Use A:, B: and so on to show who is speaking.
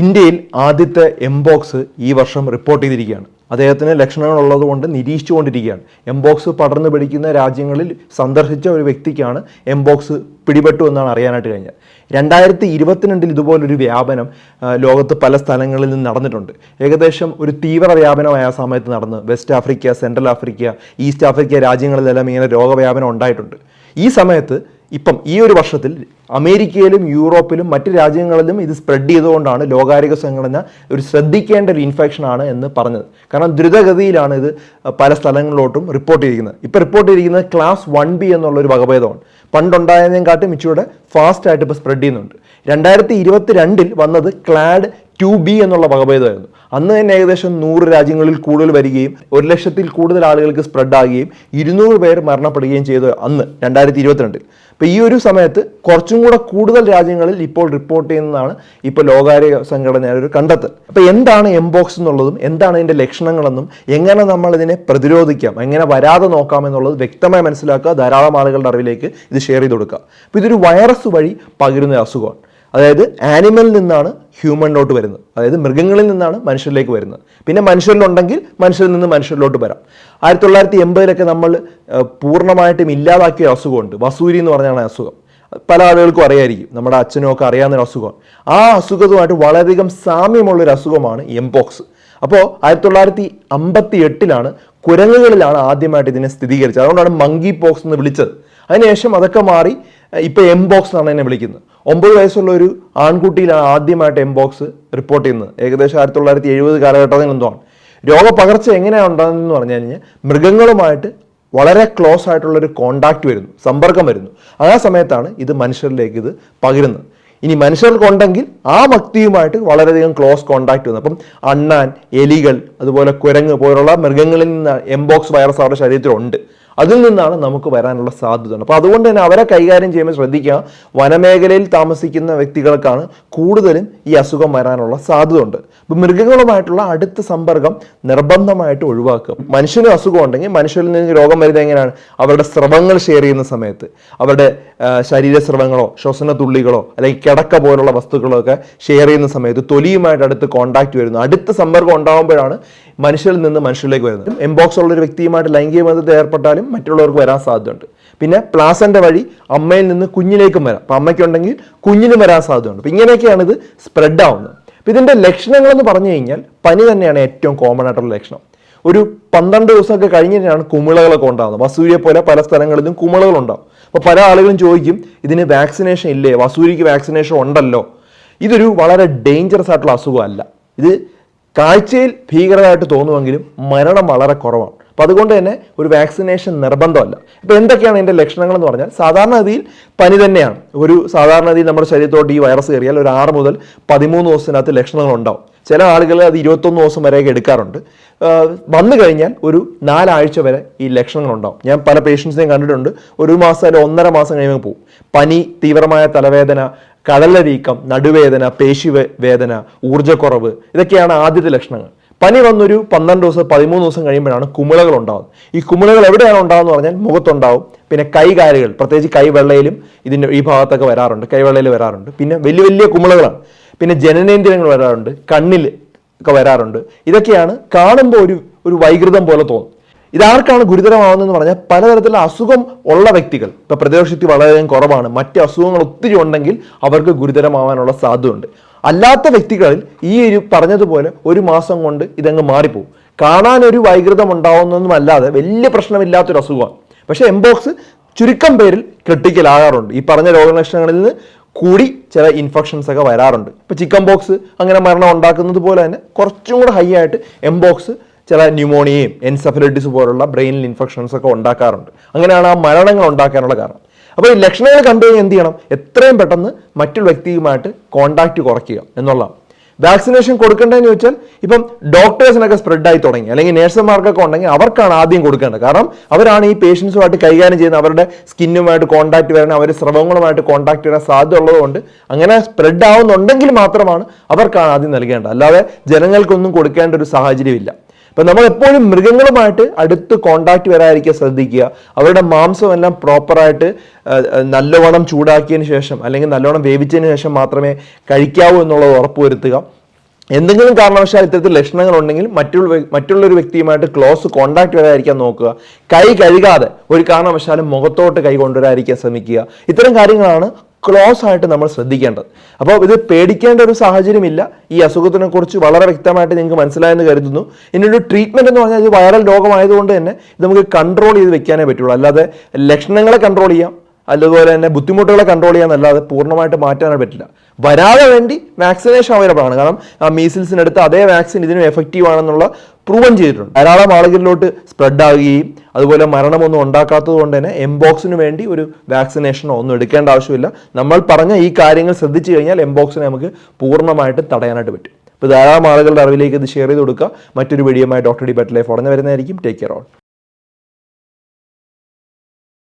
A: ഇന്ത്യയിൽ ആദ്യത്തെ എംബോക്സ് ഈ വർഷം റിപ്പോർട്ട് ചെയ്തിരിക്കുകയാണ്. അദ്ദേഹത്തിന് ലക്ഷണങ്ങളുള്ളത് കൊണ്ട് നിരീക്ഷിച്ചുകൊണ്ടിരിക്കുകയാണ്. എംബോക്സ് പടർന്നു പിടിക്കുന്ന രാജ്യങ്ങളിൽ സന്ദർശിച്ച ഒരു വ്യക്തിക്കാണ് എംബോക്സ് പിടിപെട്ടു എന്നാണ് അറിയാനായിട്ട് കഴിഞ്ഞത്. 2022 ഇതുപോലൊരു വ്യാപനം ലോകത്ത് പല സ്ഥലങ്ങളിൽ നിന്ന് നടന്നിട്ടുണ്ട്. ഏകദേശം ഒരു തീവ്ര വ്യാപനമായ സമയത്ത് നടന്ന് West Africa, Central Africa, East Africa രാജ്യങ്ങളിലെല്ലാം ഇങ്ങനെ രോഗവ്യാപനം ഉണ്ടായിട്ടുണ്ട്. ഈ സമയത്ത് ഇപ്പം ഈ ഒരു വർഷത്തിൽ അമേരിക്കയിലും യൂറോപ്പിലും മറ്റ് രാജ്യങ്ങളിലും ഇത് സ്പ്രെഡ് ചെയ്തുകൊണ്ടാണ് ലോകാരോഗ്യ സംഘടന ഒരു ശ്രദ്ധിക്കേണ്ട ഒരു ഇൻഫെക്ഷനാണ് എന്ന് പറഞ്ഞത്. കാരണം ദ്രുതഗതിയിലാണ് ഇത് പല സ്ഥലങ്ങളിലോട്ടും റിപ്പോർട്ട് ചെയ്തിരിക്കുന്നത്. ഇപ്പോൾ റിപ്പോർട്ട് ചെയ്തിരിക്കുന്നത് ക്ലാസ് 1B എന്നുള്ളൊരു വകഭേദമാണ്. പണ്ടുണ്ടായതിനെക്കാട്ടും ഇച്ചിരി ഫാസ്റ്റായിട്ട് ഇപ്പോൾ സ്പ്രെഡ് ചെയ്യുന്നുണ്ട്. 2022 വന്നത് ക്ലാഡ് 2B എന്നുള്ള വകഭേദമായിരുന്നു. അന്ന് തന്നെ ഏകദേശം 100 രാജ്യങ്ങളിൽ കൂടുതൽ വരികയും 100,000-ൽ കൂടുതൽ ആളുകൾക്ക് സ്പ്രെഡ് ആകുകയും 200 പേർ മരണപ്പെടുകയും ചെയ്തു അന്ന് 2022. അപ്പോൾ ഈ ഒരു സമയത്ത് കുറച്ചും കൂടെ കൂടുതൽ രാജ്യങ്ങളിൽ ഇപ്പോൾ റിപ്പോർട്ട് ചെയ്യുന്നതാണ് ഇപ്പോൾ ലോകാരോഗ്യ സംഘടനയുടെ ഒരു കണ്ടെത്തൽ. അപ്പോൾ എന്താണ് എംബോക്സ് എന്നുള്ളതും എന്താണ് ഇതിൻ്റെ ലക്ഷണങ്ങളെന്നും എങ്ങനെ നമ്മൾ ഇതിനെ പ്രതിരോധിക്കാം, എങ്ങനെ വരാതെ നോക്കാം എന്നുള്ളത് വ്യക്തമായി മനസ്സിലാക്കുക. ധാരാളം ആളുകളുടെ അറിവിലേക്ക് ഇത് ഷെയർ ചെയ്ത് കൊടുക്കുക. അപ്പോൾ ഇതൊരു വൈറസ് വഴി പകരുന്ന അസുഖമാണ്. അതായത് ആനിമലിൽ നിന്നാണ് ഹ്യൂമനിലോട്ട് വരുന്നത്, അതായത് മൃഗങ്ങളിൽ നിന്നാണ് മനുഷ്യരിലേക്ക് വരുന്നത്. പിന്നെ മനുഷ്യരിലുണ്ടെങ്കിൽ മനുഷ്യരിൽ നിന്ന് മനുഷ്യരിലോട്ട് വരാം. 1980 നമ്മൾ പൂർണ്ണമായിട്ടും ഇല്ലാതാക്കിയ അസുഖമുണ്ട്, വസൂരി എന്ന് പറഞ്ഞാണ് അസുഖം. പല ആളുകൾക്കും അറിയായിരിക്കും, നമ്മുടെ അച്ഛനും ഒക്കെ അറിയാവുന്നൊരു അസുഖമാണ്. ആ അസുഖവുമായിട്ട് വളരെയധികം സാമ്യമുള്ളൊരു അസുഖമാണ് എംപോക്സ്. അപ്പോൾ 1958 കുരങ്ങുകളിലാണ് ആദ്യമായിട്ട് ഇതിനെ സ്ഥിരീകരിച്ചത്. അതുകൊണ്ടാണ് മങ്കി പോക്സ് എന്ന് വിളിച്ചത്. അതിനുശേഷം അതൊക്കെ മാറി ഇപ്പോൾ എംബോക്സ് എന്നാണ് എന്നെ വിളിക്കുന്നത്. 9 വയസ്സുള്ള ഒരു ആൺകുട്ടിയിലാണ് ആദ്യമായിട്ട് എംബോക്സ് റിപ്പോർട്ട് ചെയ്യുന്നത്. ഏകദേശം 1970 കാലഘട്ടത്തിൽ എന്തോആണ്. രോഗപകർച്ച എങ്ങനെയാണ് ഉണ്ടാകുന്നതെന്ന് പറഞ്ഞു കഴിഞ്ഞാൽ മൃഗങ്ങളുമായിട്ട് വളരെ ക്ലോസ് ആയിട്ടുള്ളൊരു കോണ്ടാക്ട് വരുന്നു, സമ്പർക്കം വരുന്നു. ആ സമയത്താണ് ഇത് മനുഷ്യരിലേക്ക് ഇത് പകരുന്നത്. ഇനി മനുഷ്യർക്കുണ്ടെങ്കിൽ ആ വ്യക്തിയുമായിട്ട് വളരെയധികം ക്ലോസ് കോണ്ടാക്ട് വന്നു. അപ്പം അണ്ണാൻ, എലികൾ, അതുപോലെ കുരങ്ങ് പോലുള്ള മൃഗങ്ങളിൽ നിന്ന് എംബോക്സ് വൈറസ് അവരുടെ ശരീരത്തിലുണ്ട്. അതിൽ നിന്നാണ് നമുക്ക് വരാനുള്ള സാധ്യത. അപ്പോൾ അതുകൊണ്ട് തന്നെ അവരെ കൈകാര്യം ചെയ്യുമ്പോൾ ശ്രദ്ധിക്കുക. വനമേഖലയിൽ താമസിക്കുന്ന വ്യക്തികൾക്കാണ് കൂടുതലും ഈ അസുഖം വരാനുള്ള സാധ്യത ഉണ്ട്. അപ്പോൾ മൃഗങ്ങളുമായിട്ടുള്ള അടുത്ത സമ്പർക്കം നിർബന്ധമായിട്ട് ഒഴിവാക്കുക. മനുഷ്യന് അസുഖം ഉണ്ടെങ്കിൽ മനുഷ്യരിൽ നിന്ന് രോഗം വരുന്നത് എങ്ങനെയാണ്? അവരുടെ സ്രവങ്ങൾ ഷെയർ ചെയ്യുന്ന സമയത്ത്, അവരുടെ ശരീരസ്രവങ്ങളോ ശ്വസന തുള്ളികളോ അല്ലെങ്കിൽ കിടക്ക പോലുള്ള വസ്തുക്കളോ ഒക്കെ ഷെയർ ചെയ്യുന്ന സമയത്ത് തൊലിയുമായിട്ട് അടുത്ത് കോണ്ടാക്ട് വരുന്നു. അടുത്ത സമ്പർക്കം ഉണ്ടാകുമ്പോഴാണ് മനുഷ്യരിൽ നിന്ന് മനുഷ്യരിലേക്ക് വരുന്നത്. എംബോക്സ് ഉള്ള ഒരു വ്യക്തിയുമായിട്ട് ലൈംഗിക ബന്ധത്തിൽ ഏർപ്പെട്ടാലും മറ്റുള്ളവർക്ക് വരാൻ സാധ്യതയുണ്ട്. പിന്നെ പ്ലാസന്റെ വഴി അമ്മയിൽ നിന്ന് കുഞ്ഞിലേക്കും വരാം. അപ്പം അമ്മയ്ക്കുണ്ടെങ്കിൽ കുഞ്ഞിനും വരാൻ സാധ്യതയുണ്ട്. അപ്പം ഇങ്ങനെയൊക്കെയാണ് ഇത് സ്പ്രെഡ് ആവുന്നത്. അപ്പം ഇതിൻ്റെ ലക്ഷണങ്ങൾ എന്ന് പറഞ്ഞു കഴിഞ്ഞാൽ പനി തന്നെയാണ് ഏറ്റവും കോമൺ ആയിട്ടുള്ള ലക്ഷണം. ഒരു 12 ദിവസമൊക്കെ കഴിഞ്ഞിട്ടാണ് കുമിളകളൊക്കെ ഉണ്ടാകുന്നത്. വസൂരിയെ പോലെ പല സ്ഥലങ്ങളിലും കുമിളകൾ ഉണ്ടാകും. അപ്പോൾ പല ആളുകളും ചോദിക്കും, ഇതിന് വാക്സിനേഷൻ ഇല്ലേ? വസൂരിക്ക് വാക്സിനേഷൻ ഉണ്ടല്ലോ. ഇതൊരു വളരെ ഡേഞ്ചറസ് ആയിട്ടുള്ള അസുഖമല്ല. ഇത് കാഴ്ചയിൽ ഭീകരമായിട്ട് തോന്നുമെങ്കിലും മരണം വളരെ കുറവാണ്. അപ്പോൾ അതുകൊണ്ട് തന്നെ ഒരു വാക്സിനേഷൻ നിർബന്ധമല്ല. ഇപ്പോൾ എന്തൊക്കെയാണ് ഇതിൻ്റെ ലക്ഷണങ്ങൾ എന്ന് പറഞ്ഞാൽ സാധാരണഗതിയിൽ പനി തന്നെയാണ്. ഒരു സാധാരണഗതിയിൽ നമ്മുടെ ശരീരത്തോട്ട് ഈ വൈറസ് കയറിയാൽ ഒരു 6 മുതൽ 13 ദിവസത്തിനകത്ത് ലക്ഷണങ്ങൾ ഉണ്ടാവും. ചില ആളുകൾ അത് 21 ദിവസം വരെയൊക്കെ എടുക്കാറുണ്ട്. വന്നു കഴിഞ്ഞാൽ ഒരു 4 ആഴ്ച വരെ ഈ ലക്ഷണങ്ങൾ ഉണ്ടാവും. ഞാൻ പല പേഷ്യൻസിനെയും കണ്ടിട്ടുണ്ട്. 1 മാസം അല്ലെങ്കിൽ 1.5 മാസം കഴിയുമ്പോൾ പോകും. പനി, തീവ്രമായ തലവേദന, കടലവീക്കം, നടുവേദന, പേശി വേദന, ഊർജ്ജക്കുറവ്, ഇതൊക്കെയാണ് ആദ്യത്തെ ലക്ഷണങ്ങൾ. പനി വന്നൊരു 12 ദിവസം 13 ദിവസം കഴിയുമ്പോഴാണ് കുമിളകൾ ഉണ്ടാകുന്നത്. ഈ കുമിളകൾ എവിടെയാണ് ഉണ്ടാകുന്നത് പറഞ്ഞാൽ മുഖത്തുണ്ടാവും. പിന്നെ കൈകാലുകൾ, പ്രത്യേകിച്ച് കൈവെള്ളയിലും ഇതിൻ്റെ ഈ ഭാഗത്തൊക്കെ വരാറുണ്ട്, കൈവെള്ളയിൽ വരാറുണ്ട്. പിന്നെ വലിയ വലിയ കുമിളകളാണ്. പിന്നെ ജനനേന്ദ്രിയങ്ങൾ വരാറുണ്ട്, കണ്ണിൽ ഒക്കെ വരാറുണ്ട്. ഇതൊക്കെയാണ് കാണുമ്പോൾ ഒരു വൈകൃതം പോലെ തോന്നും. ഇതാർക്കാണ് ഗുരുതരമാവുന്നതെന്ന് പറഞ്ഞാൽ പലതരത്തിലുള്ള അസുഖം ഉള്ള വ്യക്തികൾ, ഇപ്പോൾ പ്രതിരോധശക്തി വളരെയധികം കുറവാണ്, മറ്റ് അസുഖങ്ങൾ ഒത്തിരി ഉണ്ടെങ്കിൽ അവർക്ക് ഗുരുതരമാവാനുള്ള സാധ്യതയുണ്ട്. അല്ലാത്ത വ്യക്തികളിൽ ഈ ഒരു പറഞ്ഞതുപോലെ 1 മാസം കൊണ്ട് ഇതങ്ങ് മാറിപ്പോകും. കാണാനൊരു വൈകൃതം ഉണ്ടാവുന്നൊന്നും അല്ലാതെ വലിയ പ്രശ്നമില്ലാത്തൊരു അസുഖമാണ്. പക്ഷേ എംബോക്സ് ചുരുക്കം പേരിൽ ക്രിട്ടിക്കൽ ആകാറുണ്ട്. ഈ പറഞ്ഞ രോഗലക്ഷണങ്ങളിൽ നിന്ന് കൂടി ചില ഇൻഫെക്ഷൻസ് ഒക്കെ വരാറുണ്ട്. ഇപ്പോൾ ചിക്കൻ ബോക്സ് അങ്ങനെ മരണം ഉണ്ടാക്കുന്നത് പോലെ തന്നെ കുറച്ചും കൂടെ ഹൈ ആയിട്ട് എംബോക്സ് ചില ന്യൂമോണിയയും എൻസെഫലൈറ്റിസ് പോലുള്ള ബ്രെയിനിൽ ഇൻഫെക്ഷൻസ് ഒക്കെ ഉണ്ടാക്കാറുണ്ട്. അങ്ങനെയാണ് ആ മരണങ്ങൾ ഉണ്ടാക്കാനുള്ള കാരണം. അപ്പോൾ ഈ ലക്ഷണങ്ങൾ കണ്ടു കഴിഞ്ഞാൽ എന്ത് ചെയ്യണം? എത്രയും പെട്ടെന്ന് മറ്റൊരു വ്യക്തിയുമായിട്ട് കോണ്ടാക്ട് കുറയ്ക്കുക എന്നുള്ളതാണ്. വാക്സിനേഷൻ കൊടുക്കേണ്ടതെന്ന് ചോദിച്ചാൽ ഇപ്പം ഡോക്ടേഴ്സിനൊക്കെ സ്പ്രെഡായി തുടങ്ങി, അല്ലെങ്കിൽ നേഴ്സുമാർക്കൊക്കെ ഉണ്ടെങ്കിൽ അവർക്കാണ് ആദ്യം കൊടുക്കേണ്ടത്. കാരണം അവരാണ് ഈ പേഷ്യൻസുമായിട്ട് കൈകാര്യം ചെയ്യുന്നത്. അവരുടെ സ്കിന്നുമായിട്ട് കോണ്ടാക്ട് വരാൻ, അവർ സ്രവങ്ങളുമായിട്ട് കോണ്ടാക്ട് വരാൻ സാധ്യത ഉള്ളതുകൊണ്ട് അങ്ങനെ സ്പ്രെഡ് ആവുന്നുണ്ടെങ്കിൽ മാത്രമാണ് അവർക്കാണ് ആദ്യം നൽകേണ്ടത്. അല്ലാതെ ജനങ്ങൾക്കൊന്നും കൊടുക്കേണ്ട ഒരു സാഹചര്യമില്ല. അപ്പം നമ്മൾ എപ്പോഴും മൃഗങ്ങളുമായിട്ട് അടുത്ത് കോണ്ടാക്ട് വരാതിരിക്കുക ശ്രദ്ധിക്കുക. അവരുടെ മാംസമെല്ലാം പ്രോപ്പറായിട്ട് നല്ലവണ്ണം ചൂടാക്കിയതിന് ശേഷം അല്ലെങ്കിൽ നല്ലവണ്ണം വേവിച്ചതിന് ശേഷം മാത്രമേ കഴിക്കാവൂ എന്നുള്ളത് ഉറപ്പുവരുത്തുക. എന്തെങ്കിലും കാരണവശാൽ ഇത്തരത്തിൽ ലക്ഷണങ്ങൾ ഉണ്ടെങ്കിൽ മറ്റുള്ളൊരു വ്യക്തിയുമായിട്ട് ക്ലോസ് കോണ്ടാക്ട് വരാതിരിക്കാൻ നോക്കുക. കൈ കഴുകാതെ ഒരു കാരണവശാലും മുഖത്തോട്ട് കൈ കൊണ്ടുവരാതിരിക്കാൻ ശ്രമിക്കുക. ഇത്തരം കാര്യങ്ങളാണ് ക്ലോസ് ആയിട്ട് നമ്മൾ ശ്രദ്ധിക്കേണ്ടത്. അപ്പോൾ ഇത് പേടിക്കേണ്ട ഒരു സാഹചര്യമില്ല. ഈ അസുഖത്തിനെ കുറിച്ച് വളരെ വ്യക്തമായിട്ട് നിങ്ങൾക്ക് മനസ്സിലായെന്ന് കരുതുന്നു. ഇതിനൊരു ട്രീറ്റ്മെന്റ് എന്ന് പറഞ്ഞാൽ ഇത് വൈറൽ രോഗമായതുകൊണ്ട് തന്നെ ഇത് നമുക്ക് കൺട്രോൾ ചെയ്ത് വെക്കാനേ പറ്റുള്ളൂ. അല്ലാതെ ലക്ഷണങ്ങളെ കൺട്രോൾ ചെയ്യാം, അതുപോലെ തന്നെ ബുദ്ധിമുട്ടുകളെ കൺട്രോൾ ചെയ്യാന്നല്ലാതെ പൂർണ്ണമായിട്ട് മാറ്റാനായിട്ട് പറ്റില്ല. വരാതെ വേണ്ടി വാക്സിനേഷൻ അവൈലബിൾ ആണ്. കാരണം മീസിൽസിനെടുത്ത് അതേ വാക്സിൻ ഇതിനും എഫക്റ്റീവ് ആണെന്നുള്ള പ്രൂവൻ ചെയ്തിട്ടുണ്ട്. ധാരാളം ആളുകളിലോട്ട് സ്പ്രെഡ് ആവുകയും അതുപോലെ മരണമൊന്നും ഉണ്ടാക്കാത്തത് കൊണ്ട് തന്നെ എംബോക്സിന് വേണ്ടി ഒരു വാക്സിനേഷനോ ഒന്നും എടുക്കേണ്ട ആവശ്യമില്ല. നമ്മൾ പറഞ്ഞ ഈ കാര്യങ്ങൾ ശ്രദ്ധിച്ചു കഴിഞ്ഞാൽ എംബോക്സിനെ നമുക്ക് പൂർണ്ണമായിട്ട് തടയാനായിട്ട് പറ്റും. ഇപ്പോൾ ധാരാളം ആളുകളുടെ അറിവിലേക്ക് ഇത് ഷെയർ ചെയ്ത് കൊടുക്കുക. മറ്റൊരു വീഡിയോയുമായി ഡോക്ടർ ഡി ബെറ്റർ ലൈഫ് ഉടനെ വരുന്നതായിരിക്കും. Take care all.